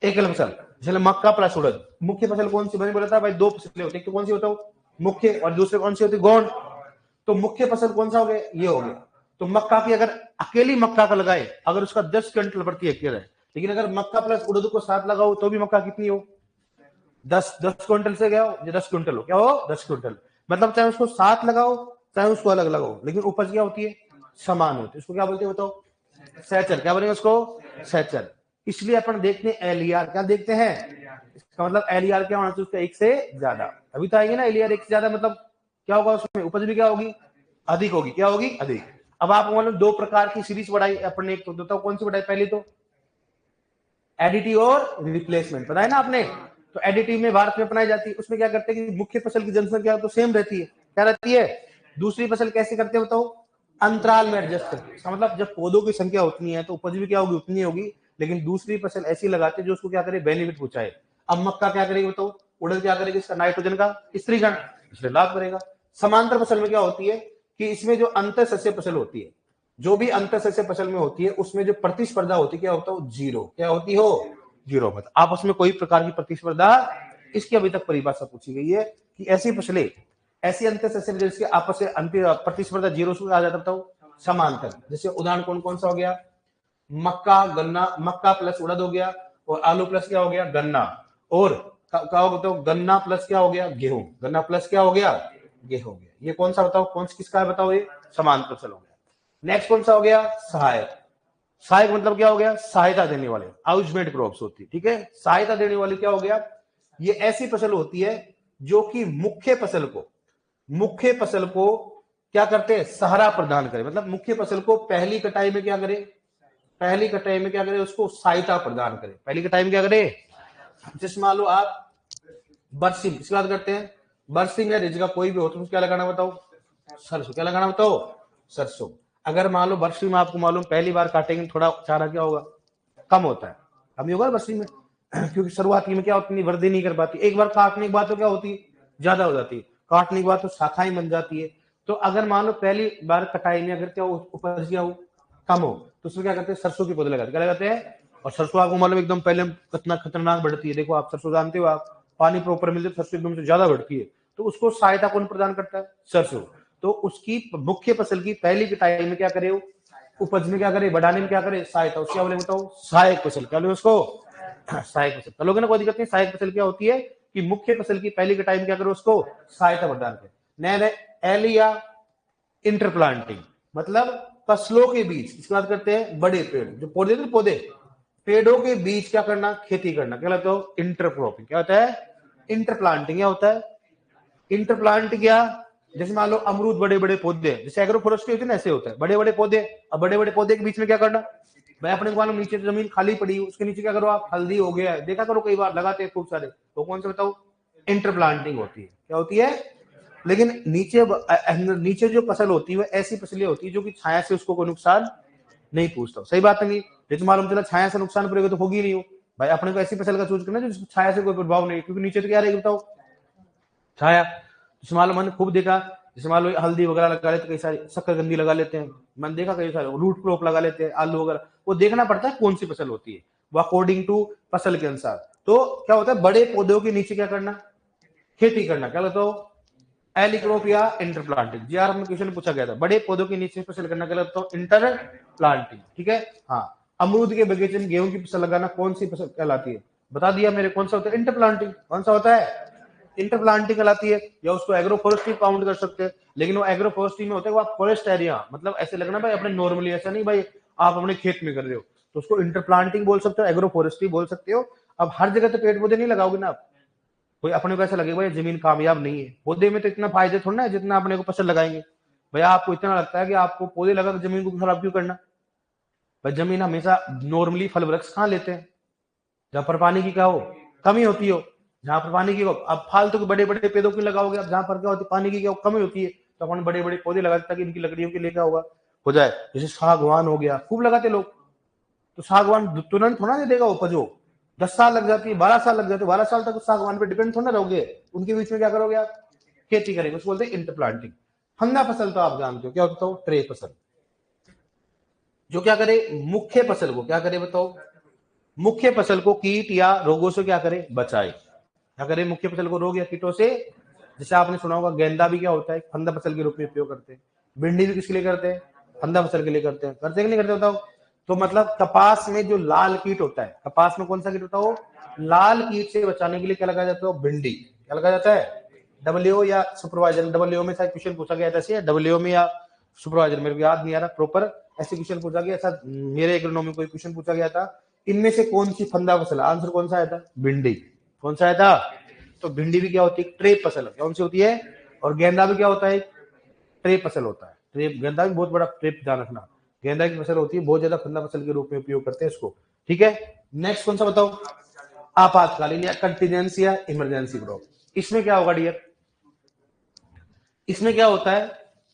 एकल फसल। जैसे मक्का प्लस उड़द, मुख्य फसल कौन सी, मैंने बोला था भाई दो फसलें होती है, तो कौन सी बताओ, मुख्य, और दूसरे कौन सी होती है, गौण। तो मुख्य फसल कौन सा हो गया, ये हो गया। तो मक्का की अगर अकेली मक्का का लगाए, अगर उसका 10 क्विंटल प्रति हेक्टेयर है, लेकिन अगर मक्का प्लस उड़द को साथ लगाओ तो भी मक्का कितनी हो, 10 क्विंटल से गया हो, 10 क्विंटल हो, क्या हो, 10 क्विंटल। मतलब चाहे उसको साथ लगाओ चाहे उसको अलग लगाओ, लेकिन उपज क्या होती है, समान होती है। उसको क्या बोलते हैं बताओ, सहचर। क्या बोलेंगे उसको, सहचर। इसलिए अपन देखते हैं एलईआर, क्या देखते हैं, इसका मतलब एलईआर क्या होना चाहिए, उसका एक से ज्यादा। अभी तो आएंगे ना एलईआर एक से ज्यादा, मतलब क्या होगा उसमें, उपज भी क्या होगी, अधिक होगी। क्या होगी, अधिक। अब आप मतलब दो प्रकार की सीरीज बढ़ाई अपन ने, एक तो बताओ कौन सी बढ़ाई, पहली तो एडिटिव और रिप्लेसमेंट, पता है ना आपने। तो एडिटिव में भारत में अपनाई जाती है, उसमें क्या करते हैं कि मुख्य फसल की जनसंख्या तो सेम रहती है, क्या रहती है। दूसरी फसल कैसे करते हैं बताओ, अंतराल में एडजस्ट करके। इसका मतलब जब पौधों की संख्या उतनी है तो उपज भी क्या होगी, उतनी होगी। लेकिन दूसरी फसल ऐसी लगाते हैं जो उसको क्या करे, बेनिफिट पहुंचाए। अब मक्का क्या करेगी बताओ, उड़द क्या करेगी, इसका नाइट्रोजन का स्त्रीगण, इसलिए लाभ करेगा। समांतर फसल में क्या होती है कि इसमें जो अंतर सस्य फसल होती है, जो भी अंतर सस्य फसल में होती है, उसमें जो प्रतिस्पर्धा होती है क्या होता है, जीरो। क्या होती हो, जीरो। मतलब आपस में कोई प्रकार की प्रतिस्पर्धा, इसकी अभी तक परिभाषा पूछी गई है कि ऐसी फसलें, ऐसी अंतर सस्य जिसके आपस में प्रतिस्पर्धा जीरो से आ जाता, बताओ समांतर। जैसे उदाहरण कौन कौन सा हो गया, मक्का गन्ना, मक्का प्लस उड़द हो गया, और आलू प्लस क्या हो गया, गन्ना। और क्या हो बताओ, गन्ना प्लस क्या हो गया, गेहूं। गन्ना प्लस क्या हो गया, गेहूं हो गया। ये कौन सा बताओ, कौन किसका है बताओ, ये समांतर फसल हो गया। नेक्स्ट कौन सा हो गया, सहायक। सहायक मतलब क्या हो गया, सहायता देने वाले, आउटमेट क्रॉप्स होती है, ठीक है। सहायता देने वाली क्या हो गया, ये ऐसी फसल होती है जो कि मुख्य फसल को क्या करते हैं, सहारा प्रदान करे। मतलब मुख्य फसल को पहली कटाई में क्या करे, पहली कटाई में क्या करे, उसको सहायता प्रदान करे। पहली कटाई में क्या करे, जैसे मान लो आप बरसिंग किसकी बात करते हैं, बरसिंग या रिजगा कोई भी हो, तो क्या लगाना बताओ, सरसों। क्या लगाना बताओ, सरसों। अगर मान लो बरसी में आपको मालूम पहली बार काटेंगे थोड़ा चारा क्या होगा, कम होता है, कम ही होगा बरसी में क्योंकि शुरुआती में क्या उतनी वृद्धि नहीं कर पाती। एक बार काटने के बाद तो क्या होती है, ज्यादा हो जाती है। काटने के बाद तो शाखाएं बन जाती है। तो अगर मान लो पहली बार कटाई में अगर क्या उपज क्या हो, कम हो, तो उसमें क्या करते हैं, सरसों की पौधे लगाते, क्या लगाते हैं। और सरसों आपको मालूम एकदम पहले कितना खतरनाक बढ़ती है। देखो आप सरसों जानते हो, आप पानी प्रॉपर मिलते सरसों एकदम से ज्यादा बढ़ती है। तो उसको सहायता कौन प्रदान करता है, सरसों। तो उसकी मुख्य फसल की पहली कटाई में क्या करे, उपज में क्या करे, बढ़ाने में क्या करे, सहायता। उसके बोले बताओ सहायक फसल। क्या बोले उसको, सहायक फसल। चलोगे ना, कोई दिक्कत नहीं। सहायक फसल क्या होती है कि मुख्य फसल की पहली कटाई में क्या करो, उसको सहायता प्रदान करे। नए एलिया इंटरप्लांटिंग, मतलब फसलों के बीच, इसकी बात करते हैं, बड़े पेड़ जो पौधे थे, पौधे पेड़ों के बीच क्या करना, खेती करना, क्या कहते हो, इंटरक्रॉपिंग। क्या होता है, इंटरप्लांटिंग। क्या होता है, इंटरप्लांट किया। जैसे मान लो अमरूद बड़े बड़े पौधे, जैसे एग्रो फॉरेस्ट्री होती है ना, ऐसे होता है, बड़े बड़े पौधे। अब बड़े बड़े पौधे के बीच में क्या करना, भाई अपने को मालूम नीचे तो जमीन खाली पड़ी, उसके नीचे क्या करो आप, हल्दी हो गया, देखा करो कई बार लगाते हैं खूब सारे। तो कौन से बताओ, इंटरप्लांटिंग होती है। क्या होती है, लेकिन नीचे जो फसल होती है वो ऐसी फसलें होती है जो कि छाया से उसको कोई नुकसान नहीं पूछता। सही बात नहीं, जैसे मालूम चला छाया से नुकसान पड़ेगा तो होगी नहीं हो। भाई अपने को ऐसी फसल का चूज करना जो छाया से कोई प्रभाव नहीं, क्योंकि नीचे तो क्या रहेगी बताओ, छाया। जैसे मान लो मैंने खूब देखा, जैसे मान लो हल्दी वगैरह लगा लेते, कई सारी शक्करकंदी लगा लेते हैं, मैंने देखा कई सारे रूट क्रॉप लगा लेते हैं, आलू वगैरह। वो देखना पड़ता है कौन सी फसल होती है, वो अकॉर्डिंग टू फसल के अनुसार। तो क्या होता है, बड़े पौधों के नीचे क्या करना, खेती करना। क्या लगता हो, एलिक्रॉप या इंटरप्लांटिंग। जीआर में क्वेश्चन पूछा गया था, बड़े पौधों के नीचे फसल करना क्या लगता हो, इंटर प्लांटिंग। ठीक है, हाँ। अमरूद के बगीचे में गेहूं की फसल लगाना कौन सी फसल कहलाती है, बता दिया मेरे, कौन सा होता है इंटरप्लांटिंग, कौन सा होता है इंटरप्लांटिंग कहलाती है, या उसको एग्रो फॉरेस्ट्री काउंट कर सकते हैं, लेकिन वो एग्रो फॉरेस्ट्री में होता है वो आप फॉरेस्ट एरिया, मतलब ऐसे लगना भाई अपने नॉर्मली, ऐसा नहीं भाई आप अपने खेत में कर रहे हो, तो उसको इंटरप्लांटिंग बोल सकते हो, एग्रो फॉरेस्ट्री बोल सकते हो। अब हर जगह तो पेड़ पौधे नहीं लगाओगे ना आप, कोई अपने को ऐसा लगेगा भाई जमीन कामयाब नहीं है, पौधे में तो इतना फायदे थोड़ा ना है जितना अपने को फसल लगाएंगे। भैया आपको इतना लगता है कि आपको पौधे लगा के जमीन को खराब क्यों करना, भाई जमीन हमेशा नॉर्मली फल वृक्ष कहाँ लेते हैं, जहां पर पानी की क्या हो कमी होती हो, जहां पर पानी की हो, अब फालतू के बड़े बड़े पेड़ों की लगाओगे, अब जहां पर क्या होती है पानी की क्या कमी होती है, तो अपन बड़े बड़े पौधे लगाते ताकि इनकी लकड़ियों के लिए क्या होगा हो जाए। जैसे सागवान हो गया, खूब लगाते लोग, तो सागवान तुरंत थोड़ा नहीं देगा उपज, हो 10 साल लग जाती है, 12 साल लग जाते हैं, 12 साल तक उस सागवान पे डिपेंड थोड़ा रहोगे, उनके बीच में क्या करोगे आप खेती करेंगे, उसको बोलते हैं इंटरप्लांटिंग। फंदा फसल तो आप जानते हो क्या होता है, ट्रे फसल, जो क्या करे मुख्य फसल को क्या करे बताओ, मुख्य फसल को कीट या रोगों से क्या करे बचाए, क्या करे मुख्य फसल को रोग या कीटों से, जैसे आपने सुना होगा गेंदा भी क्या होता है फंदा फसल के रूप में उपयोग करते हैं, भिंडी भी किसके लिए करते हैं फंदा फसल के लिए करते हैं, करते कि नहीं करते बताओ। तो मतलब कपास में जो लाल कीट होता है, कपास में कौन सा कीट होता है वो लाल कीट से बचाने के लिए क्या लगाया जाता है, भिंडी क्या लगाया जाता है डब्ल्यू या सुपरवाइजर, डब्ल्यू में शायद क्वेश्चन पूछा गया था, डब्ल्यू में या सुपरवाइजर मेरे को याद नहीं आ रहा प्रॉपर, ऐसे क्वेश्चन पूछा गया, ऐसा मेरे एग्रोनॉमी में कोई क्वेश्चन पूछा गया था, इनमें से कौन सी फंदा फसल, आंसर कौन सा आया था भिंडी, कौन सा आया था, तो भिंडी भी क्या होती है ट्रेप फसल, कौन सी होती है, और गेंदा भी क्या होता है ट्रेप फसल होता है, ट्रेप गेंदा भी बहुत बड़ा ट्रेप, ध्यान रखना गेंदा की फसल होती है, बहुत ज्यादा फंदा फसल के रूप में उपयोग करते हैं इसको, ठीक है। नेक्स्ट कौन सा बताओ, आपातकालीन या कंटीजेंसी या इमरजेंसी क्रॉप, इसमें क्या होगा डियर, इसमें क्या होता है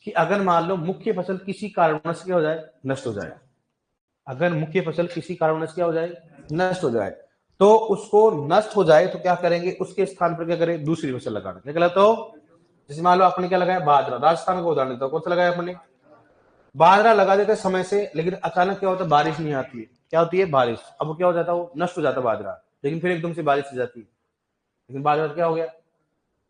कि अगर मान लो मुख्य फसल किसी कारणवश क्या हो जाए नष्ट हो जाए, अगर मुख्य फसल किसी कारणवश क्या हो जाए नष्ट हो जाए, तो उसको नष्ट हो जाए तो क्या करेंगे उसके स्थान पर क्या करें दूसरी फसल लगाना, क्या कहलाता हो, जैसे मान लो आपने क्या लगाया बाजरा, राजस्थान का उदाहरण देता हूं, कौन सा लगाया अपने बाजरा लगा देते समय से, लेकिन अचानक क्या होता है बारिश नहीं आती है, क्या होती है बारिश, अब क्या हो जाता है वो नष्ट हो जाता है बाजरा, लेकिन फिर एकदम से बारिश हो जाती है, लेकिन बाजरा क्या हो गया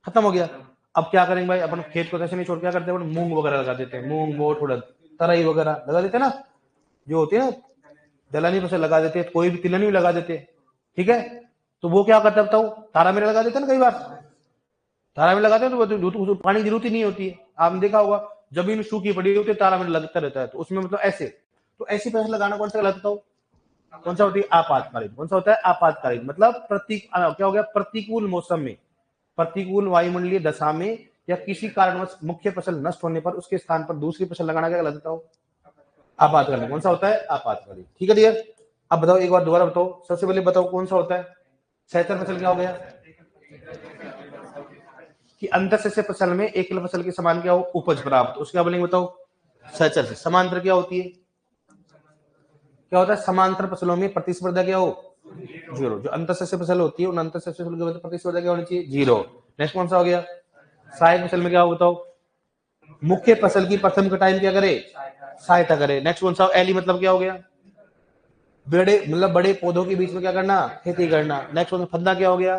खत्म हो गया। अब क्या करेंगे भाई अपन खेत को ऐसे नहीं छोड़, क्या करते हैं मूंग वगैरह लगा देते हैं, मूंग मोठ उड़द तरई वगैरह लगा देते हैं ना, जो होती है ना दलहनी फसल लगा देते हैं, कोई भी तिलहनी भी लगा देते हैं, ठीक है। तो वो क्या करता बताओ तारा मेरा लगा देते हैं ना, कई बार तारा में लगाते हैं तो पानी की जरूरत ही नहीं होती है, आपने देखा होगा जमीन सूखी पड़ी होती है तारा में लगता रहता है, तो उसमें मतलब ऐसे, तो ऐसी फसल लगाना कौन सा गलत हो, कौन सा होती है आपातकालीन, कौन सा होता है आपातकालीन, मतलब क्या हो गया प्रतिकूल मौसम में, प्रतिकूल वायुमंडलीय दशा में या किसी कारणवश मुख्य फसल नष्ट होने पर उसके स्थान पर दूसरी फसल लगाना क्या गलत हो आपातकालीन, कौन सा होता है आपातकालीन, ठीक है डियर। अब बताओ एक बार दोबारा बताओ, सबसे पहले बताओ कौन सा होता है सहचर फसल, क्या हो गया कि अंतःसस्य फसल में एकल फसल के समान क्या हो उपज प्राप्त, उसके क्या बोलेंगे बताओ सहचर से। समांतर क्या होती है, क्या होता है समांतर फसलों में प्रतिस्पर्धा क्या हो जीरो, जो अंतःसस्य फसल होती है उन अंतःसस्य फसल की प्रतिस्पर्धा क्या होनी चाहिए जीरो। नेक्स्ट कौन सा हो गया सहायक फसल में क्या हो बताओ मुख्य फसल की प्रथम कटाई में क्या करे सहायता करे। नेक्स्ट कौन सा एली मतलब क्या हो गया बड़े मतलब बड़े पौधों के बीच में क्या करना खेती करना। नेक्स्ट कौन सा फंदा क्या हो गया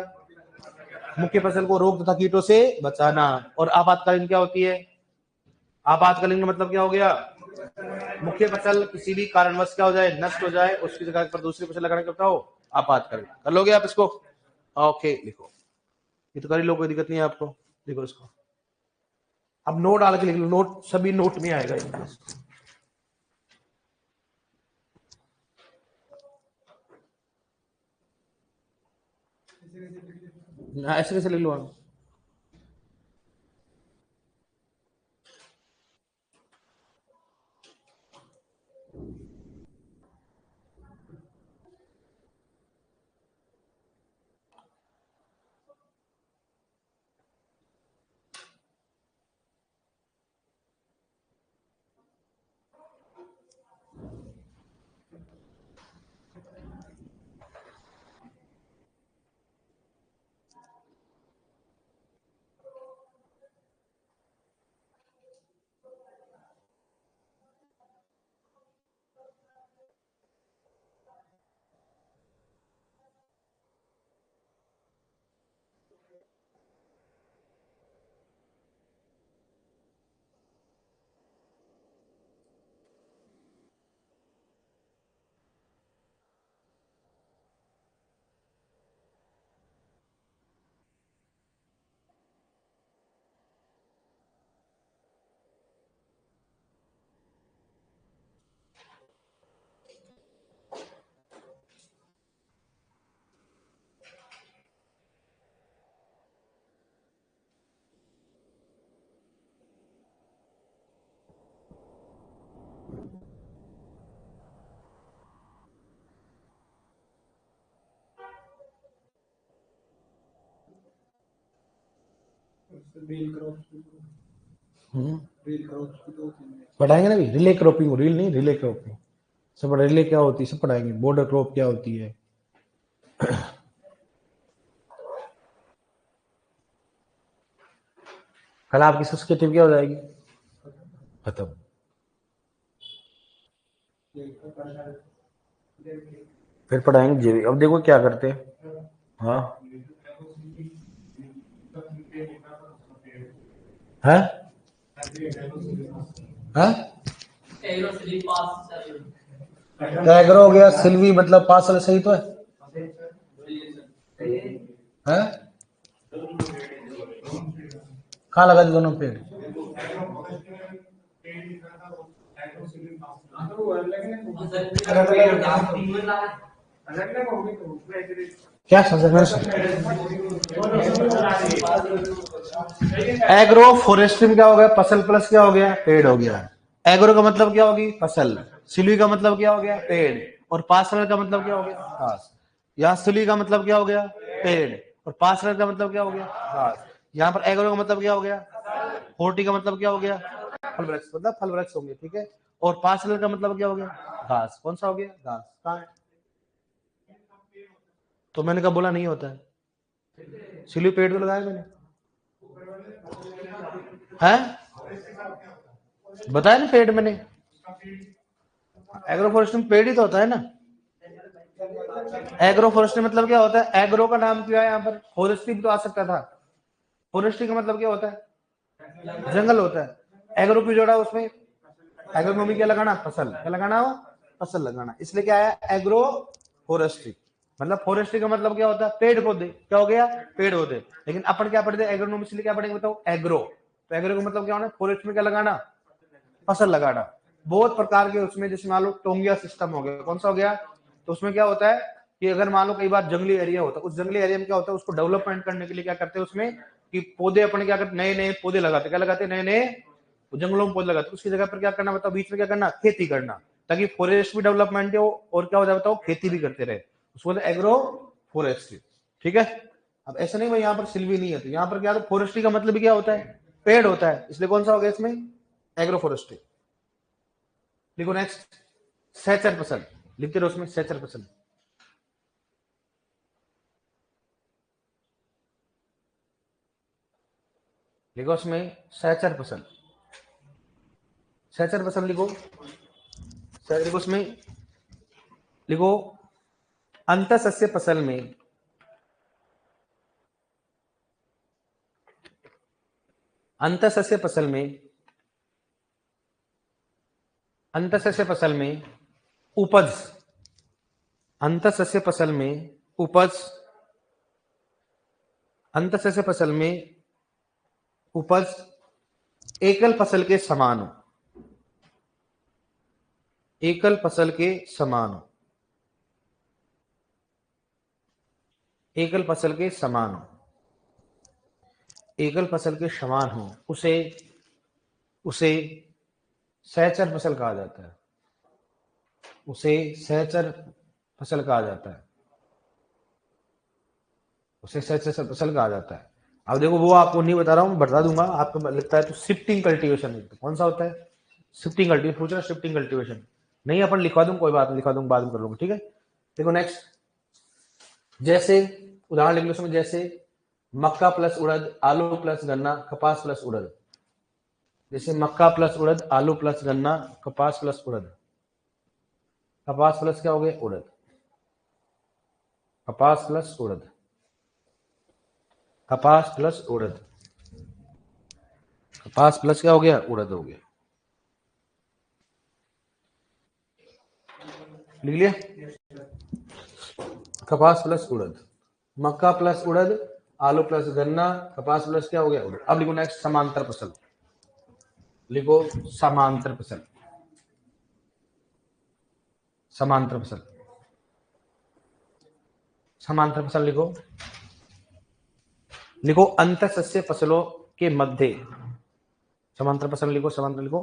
मुख्य फसल को रोग तथा कीटों से बचाना। और आपातकालीन क्या होती है आपातकालीन का मतलब क्या हो गया मुख्य फसल किसी भी कारणवश क्या हो जाए नष्ट हो जाए उसकी जगह पर दूसरी फसल लगाने का बताओ आपातकालीन। कर लोगे आप इसको ओके लिखो ये तो कर ही लो कोई दिक्कत नहीं है आपको लिखो इसको। अब नोट डाल के लिख लो नोट सभी नोट में आएगा ये। ऐसे कैसे लिख लो आप? पढ़ाएंगे ना भी, रिले क्रॉपिंग, रील नहीं, रिले क्रॉपिंग सब। रिले क्या होती है सब पढ़ाएंगे, बॉर्डर क्रॉप क्या होती है। कल आपकी सब्सक्रिप्टिव क्या हो जाएगी, खत्म। फिर पढ़ाएंगे जेवी। अब देखो क्या करते हैं। हाँ है, एग्रो हो गया, सिल्वी मतलब पासल सही तो है, हैं? कहाँ लगा दी दोनों पेड़? क्या एग्रो फॉरेस्ट्री में क्या हो गया, फसल प्लस क्या हो गया, पेड़ हो गया। एग्रो का मतलब क्या होगी, फसल। सिल्वी का मतलब क्या हो गया, पेड़। और पासरल का मतलब क्या हो गया, घास। यहाँ सिल्वी का मतलब क्या हो गया, पेड़। और पासरल का मतलब क्या हो गया, घास। यहाँ पर एग्रो का मतलब क्या हो गया, फोर्टी का मतलब क्या हो गया, फल वृक्ष, मतलब फल वृक्ष होंगे, ठीक है। और पासरल का मतलब क्या हो गया, घास। कौन सा हो गया, घास। कहाँ है? तो मैंने कहा बोला नहीं होता है, सिल्वी पेड़ तो लगाया मैंने, है बताया ना पेड़ मैंने। एग्रो फॉरेस्ट्री में पेड़ ही तो होता है ना। एग्रो फॉरेस्ट्री मतलब क्या होता है, एग्रो का नाम क्या है, यहाँ पर फॉरेस्ट्री भी तो आ सकता था। फॉरेस्ट्री का मतलब क्या होता है, जंगल होता है। एग्रो क्यों जोड़ा उसमें, एग्रोनॉमी क्या लगाना, फसल। क्या लगाना हो, फसल लगाना, इसलिए क्या है एग्रो फॉरेस्ट्री। मतलब फॉरेस्ट्री का मतलब क्या होता है, पेड़ पौधे। क्या हो गया, पेड़ पौधे। लेकिन अपन क्या पढ़ते हैं एग्रोनॉमी, इसलिए क्या पढ़ेंगे बताओ, एग्रो। तो एग्रो का मतलब क्या होना, फॉरेस्ट में क्या लगाना, फसल लगाना। बहुत प्रकार के उसमें, जैसे मान लो टोंगिया सिस्टम हो गया, कौन सा हो गया, तो उसमें क्या होता है कि अगर मान लो कई बार जंगली एरिया होता है, उस जंगली एरिया में क्या होता है, उसको डेवलपमेंट करने के लिए क्या करते हैं उसमें कि पौधे अपने क्या करते, नए नए पौधे लगाते, क्या लगाते, नए नए जंगलों में पौधे लगाते। उसकी जगह पर क्या करना, बताओ बीच में क्या करना, खेती करना, ताकि फॉरेस्ट भी डेवलपमेंट हो और क्या हो जाए बताओ, खेती भी करते रहे। उसको एग्रो फॉरेस्ट्री, ठीक है। अब ऐसा नहीं भाई यहाँ पर सिल्वी नहीं है, तो यहाँ पर क्या, फॉरेस्ट्री का मतलब क्या होता है, पेड़ होता है, इसलिए कौन सा हो गया इसमें, एग्रो फॉरेस्ट्री। लिखो नेक्स्ट, सहचर फसल। लिखते रहो उसमें सहचर फसल। लिखो उसमें सहचर फसल, सहचर फसल लिखो। लिखो उसमें, लिखो अंतःसस्य फसल में, अंतःसस्य फसल में, अंतःसस्य फसल में उपज, अंतःसस्य फसल में उपज, अंतःसस्य फसल में उपज एकल फसल के समान हो, एकल फसल के समान हो, एकल फसल के समान हो, एकल फसल के समान हो, उसे उसे सहचर फसल कहा जाता है, उसे सहचर फसल कहा जाता है, उसे सहचर फसल कहा जाता है। अब देखो वो आपको नहीं बता रहा हूं, बता दूंगा आपको लगता है तो शिफ्टिंग कल्टीवेशन है, कौन सा होता है, शिफ्टिंग कल्टीवेशन, पूछ रहा शिफ्टिंग कल्टीवेशन नहीं, अपन लिखवा दूंगा, कोई बात नहीं, लिखवा दूंगा, बाद में कर लूंगा, ठीक है। देखो नेक्स्ट, जैसे उदाहरण लिख लो उसमें, जैसे मक्का प्लस उड़द, आलू प्लस गन्ना, कपास प्लस उड़द। जैसे मक्का प्लस उड़द, आलू प्लस गन्ना, कपास प्लस उड़द। कपास प्लस क्या हो गया, उड़द। कपास प्लस उड़द, कपास प्लस उड़द, कपास प्लस क्या हो गया, उड़द हो गया। लिख लिया, कपास प्लस उड़द, मक्का प्लस उड़द, आलू प्लस गन्ना, कपास प्लस क्या हो गया, उड़द। अब लिखो नेक्स्ट, समांतर फसल। लिखो समांतर फसल, समांतर फसल, समांतर फसल लिखो। लिखो अंतःसस्य फसलों के मध्य, समांतर फसल लिखो, समांतर लिखो,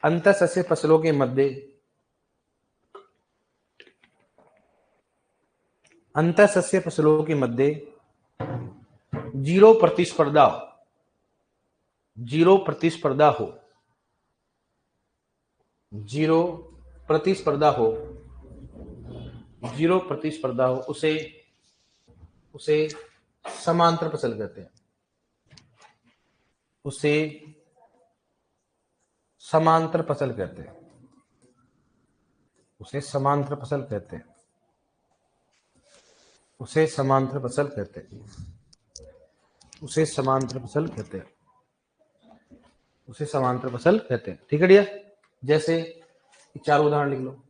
अंतःसस्य फसलों के मध्य, अंतःसस्य फसलों के मध्य जीरो प्रतिस्पर्धा, जीरो प्रतिस्पर्धा हो, जीरो प्रतिस्पर्धा हो, जीरो प्रतिस्पर्धा हो, उसे उसे समांतर फसल कहते हैं, उसे समांतर फसल कहते हैं, उसे समांतर फसल कहते हैं, उसे समांतर फसल कहते हैं, उसे समांतर फसल कहते हैं, उसे समांतर फसल कहते हैं। ठीक है डियर, जैसे चार उदाहरण लिख लो।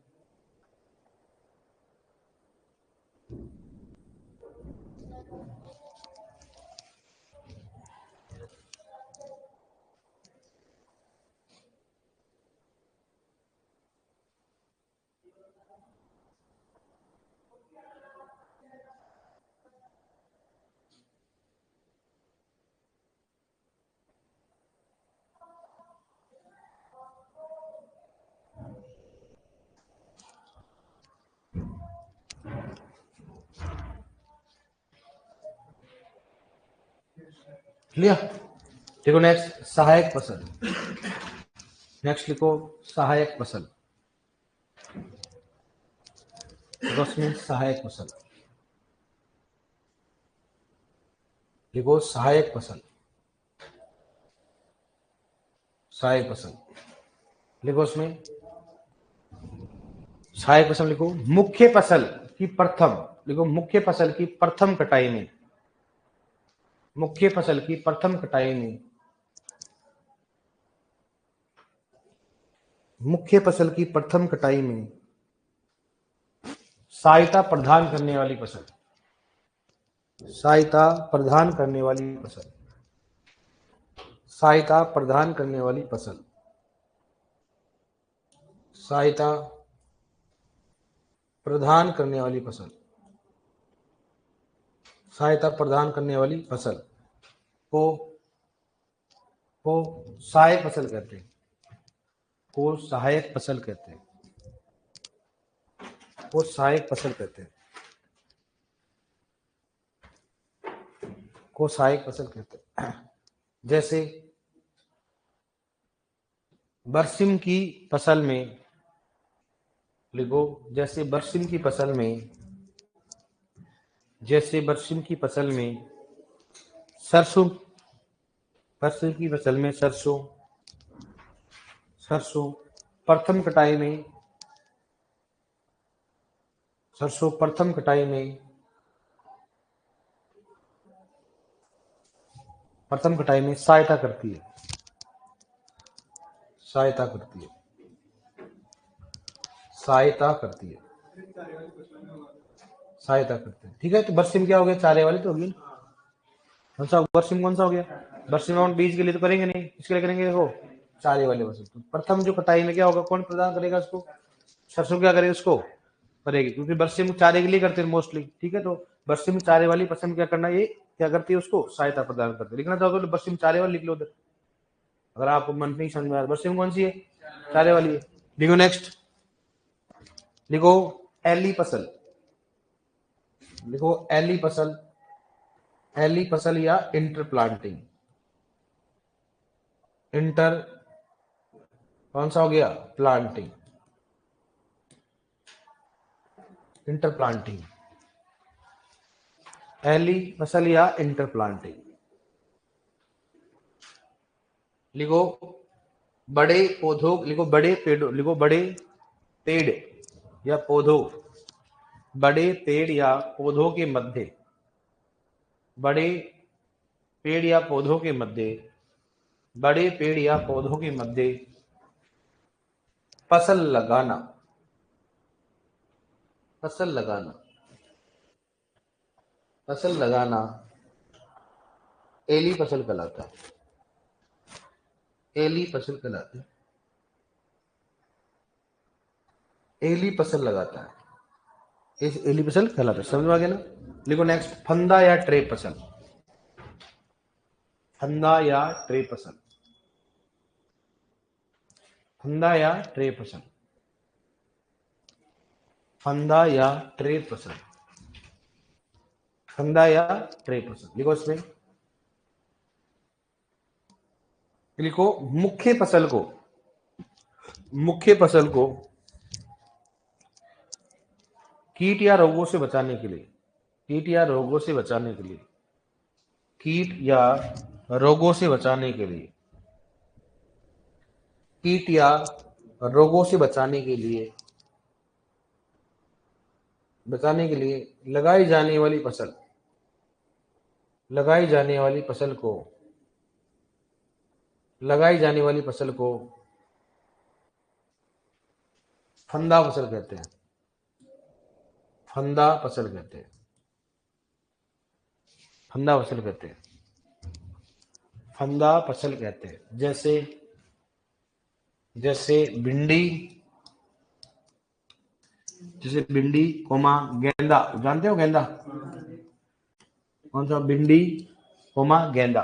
क्लियर? देखो नेक्स्ट सहायक फसल, नेक्स्ट लिखो सहायक फसल, उसमें सहायक फसल लिखो, सहायक फसल, सहायक फसल लिखो, उसमें सहायक फसल लिखो, मुख्य फसल की प्रथम, लिखो मुख्य फसल की प्रथम कटाई में, मुख्य फसल की प्रथम कटाई में, मुख्य फसल की प्रथम कटाई में सहायता प्रदान करने वाली फसल, सहायता प्रदान करने वाली फसल, सहायता प्रदान करने वाली फसल, सहायता प्रदान करने वाली फसल, सहायता प्रदान करने वाली फसल को सहायक फसल कहते हैं, को सहायक फसल कहते हैं, को सहायक फसल कहते हैं, को सहायक फसल कहते हैं। जैसे बरसिम की फसल में लिखो, जैसे बरसिम की फसल में, जैसे बरसिम की फसल में सरसों, बरसिम की फसल में सरसों, सरसों प्रथम कटाई में, सरसों प्रथम कटाई में, प्रथम कटाई में सहायता करती है, सहायता करती है, सहायता करती है, सहायता करते हैं। ठीक है, तो बरसिम क्या हो गया, चारे वाली तो होगी। कौन सा बरसिम, कौन सा हो गया बरसिम? हम बीज के लिए तो करेंगे नहीं, इसके लिए करेंगे देखो चारे वाले बरसिम। तो प्रथम जो कटाई में क्या होगा, कौन प्रदान करेगा उसको? सरसों क्या करेगी, उसको करेगी, क्योंकि बरसिम चारे के लिए करते हैं मोस्टली। ठीक है, तो बरसिम चारे वाली फसल क्या करना, ये क्या करती है, उसको सहायता प्रदान करती है। लिखना चाहो तो बरसिम चारे वाली लिख लो उधर, अगर आपको मन नहीं समझ में आया। बरसिम कौन सी है, चारे वाली है। लिखो नेक्स्ट, लिखो एली फसल, लिखो एली फसल, एली फसल या इंटर प्लांटिंग, इंटर कौन सा हो गया, प्लांटिंग, इंटर प्लांटिंग, एली फसल या इंटर प्लांटिंग। लिखो बड़े पौधों, लिखो बड़े पेड़ों, लिखो बड़े पेड़ या पौधों, बड़े पेड़ या पौधों के मध्य, बड़े पेड़ या पौधों के मध्य, बड़े पेड़ या पौधों के मध्य फसल लगाना, फसल लगाना, फसल लगाना एली फसल कहलाता है, एली फसल कहलाती है, एली फसल लगाता है, इस एली फसल कहलाता है। समझ में आ गया ना? लिखो नेक्स्ट, फंदा या ट्रे फसल, फंदा या ट्रे फसल, फंदा या ट्रे फसल, फंदा या ट्रे फसल, फंदा या ट्रे फसल। लिखो इसमें लिखो मुख्य फसल को कीट या रोगों से बचाने के लिए कीट या रोगों से बचाने के लिए कीट या रोगों से बचाने के लिए कीट या रोगों से बचाने के लिए लगाई जाने वाली फसल को फंदा फसल कहते हैं। फंदा फसल कहते हैं। फंदा फसल कहते हैं। जैसे भिंडी कोमा गेंदा, जानते हो गेंदा कौन सा? भिंडी कोमा गेंदा,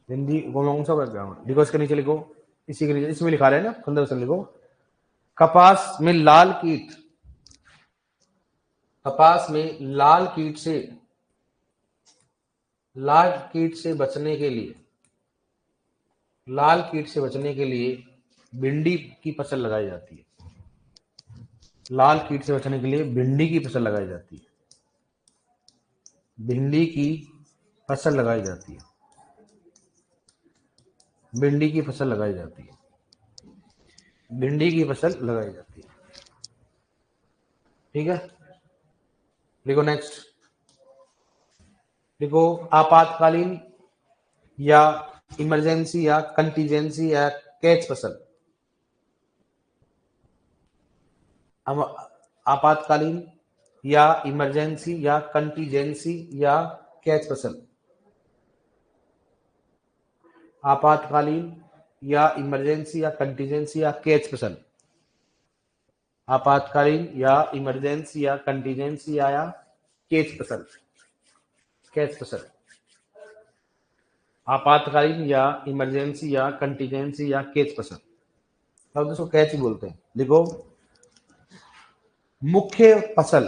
भिंडी कोमा कौन सा? लिखो इसके नीचे, लिखो इसी के नीचे, इसमें लिखा रहे हैं ना फंदा फसल। लिखो कपास में लाल कीट से बचने के लिए भिंडी की फसल लगाई जाती है। लाल कीट से बचने के लिए भिंडी की फसल लगाई जाती है। भिंडी की फसल लगाई जाती है। ठीक है, लिखो नेक्स्ट। लिखो आपातकालीन या इमरजेंसी या कंटीजेंसी या कैच फसल। आपातकालीन या इमरजेंसी या कंटीजेंसी या कैच फसल। आपातकालीन या इमरजेंसी या कंटीजेंसी या कैच फसल। आपातकालीन या इमरजेंसी या कंटीजेंसी या कैच फसल। आपातकालीन या इमरजेंसी या कंटीजेंसी या कैच फसल। अब इसको कैच ही बोलते हैं। देखो मुख्य फसल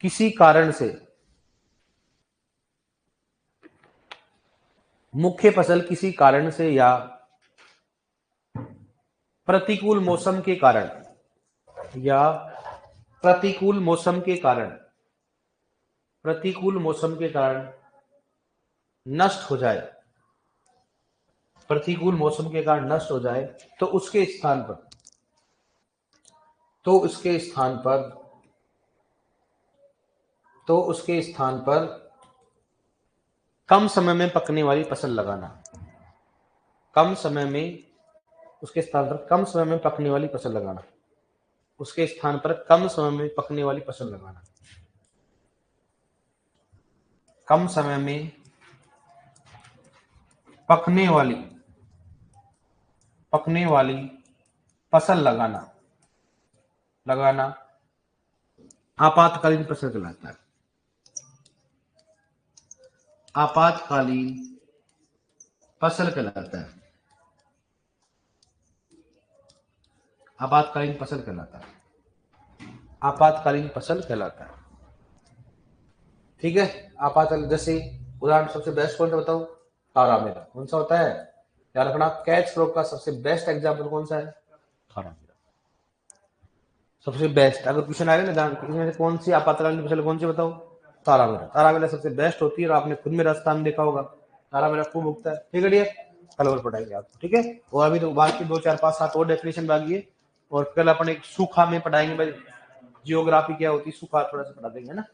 किसी कारण से या प्रतिकूल मौसम के कारण नष्ट हो जाए तो उसके स्थान पर कम समय में पकने वाली फसल लगाना। उसके स्थान पर कम समय में पकने वाली फसल लगाना। कम समय में पकने वाली फसल लगाना। आपातकालीन फसल कहलाता है। आपातकालीन फसल कहलाता है। ठीक है, आपातकालीन जैसे उदाहरण सबसे बेस्ट कौन सा बताओ? तारामीरा। कौन सा होता है? याद रखना, कैच फ्रॉग का सबसे बेस्ट एग्जाम्पल कौन सा है? तारामीरा सबसे बेस्ट। अगर क्वेश्चन आएगा ना इसमें से कौन सी आपातकालीन फसल कौन सी बताओ? तारामीरा सबसे बेस्ट होती है और आपने खुद में राजस्थान देखा होगा, तारामीरा खूब उगता है। ठीक है डियर, कल और पढ़ाएंगे आपको। ठीक है, और अभी तो बाकी 2 4 5 7 और डेफिनेशन बाकी है, और कल अपन एक सूखा में पढ़ाएंगे भाई, जियोग्राफी क्या होती है, सूखा थोड़ा सा पढ़ा देंगे ना।